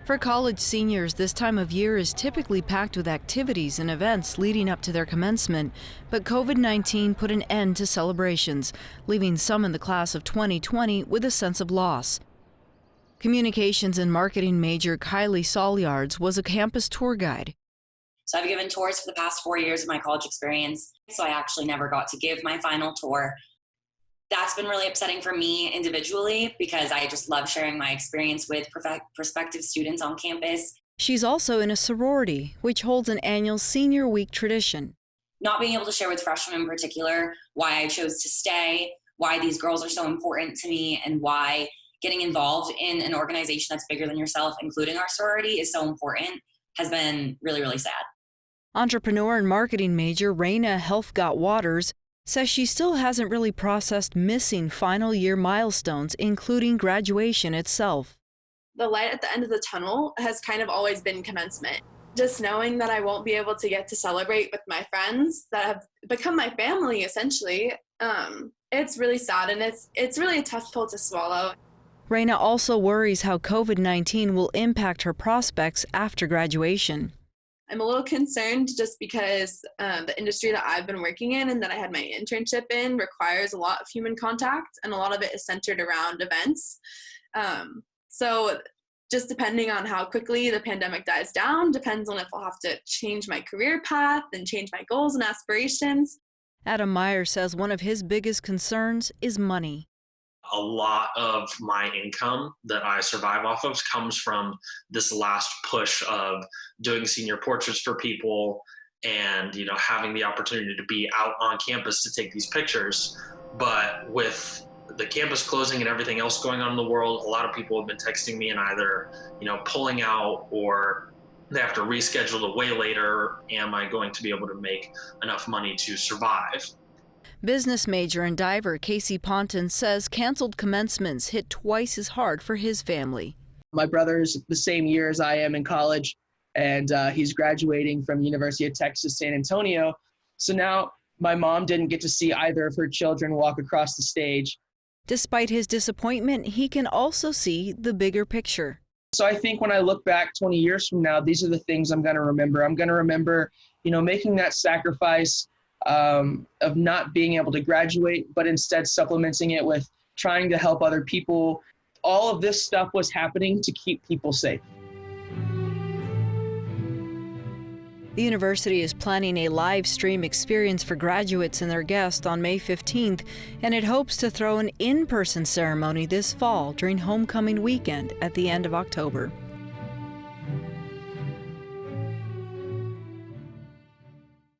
For college seniors, this time of year is typically packed with activities and events leading up to their commencement, but COVID-19 put an end to celebrations, leaving some in the class of 2020 with a sense of loss. Communications and marketing major Kylie Saulyard was a campus tour guide. So I've given tours for the past 4 years of my college experience, so I actually never got to give my final tour. That's been really upsetting for me individually because I just love sharing my experience with prospective students on campus. She's also in a sorority, which holds an annual Senior Week tradition. Not being able to share with freshmen in particular why I chose to stay, why these girls are so important to me, and why getting involved in an organization that's bigger than yourself, including our sorority, is so important, has been really, really sad. Entrepreneur and marketing major Raina Helfgott says she still hasn't really processed missing final year milestones, including graduation itself. The light at the end of the tunnel has kind of always been commencement. Just knowing that I won't be able to get to celebrate with my friends that have become my family, essentially, it's really sad, and it's really a tough pill to swallow. Raina also worries how COVID-19 will impact her prospects after graduation. I'm a little concerned just because the industry that I've been working in and that I had my internship in requires a lot of human contact, and a lot of it is centered around events. So just depending on how quickly the pandemic dies down depends on if I'll have to change my career path and change my goals and aspirations. Adam Meyer says one of his biggest concerns is money. A lot of my income that I survive off of comes from this last push of doing senior portraits for people and, having the opportunity to be out on campus to take these pictures. But with the campus closing and everything else going on in the world, a lot of people have been texting me and either, pulling out, or they have to reschedule to way later. Am I going to be able to make enough money to survive? Business major and diver Casey Ponton says canceled commencements hit twice as hard for his family. My brother's the same year as I am in college, and he's graduating from University of Texas, San Antonio. So now my mom didn't get to see either of her children walk across the stage. Despite his disappointment, he can also see the bigger picture. So I think when I look back 20 years from now, these are the things I'm going to remember. I'm going to remember, making that sacrifice of not being able to graduate, but instead supplementing it with trying to help other people. All of this stuff was happening to keep people safe. The university is planning a live stream experience for graduates and their guests on May 15th, and it hopes to throw an in-person ceremony this fall during homecoming weekend at the end of October.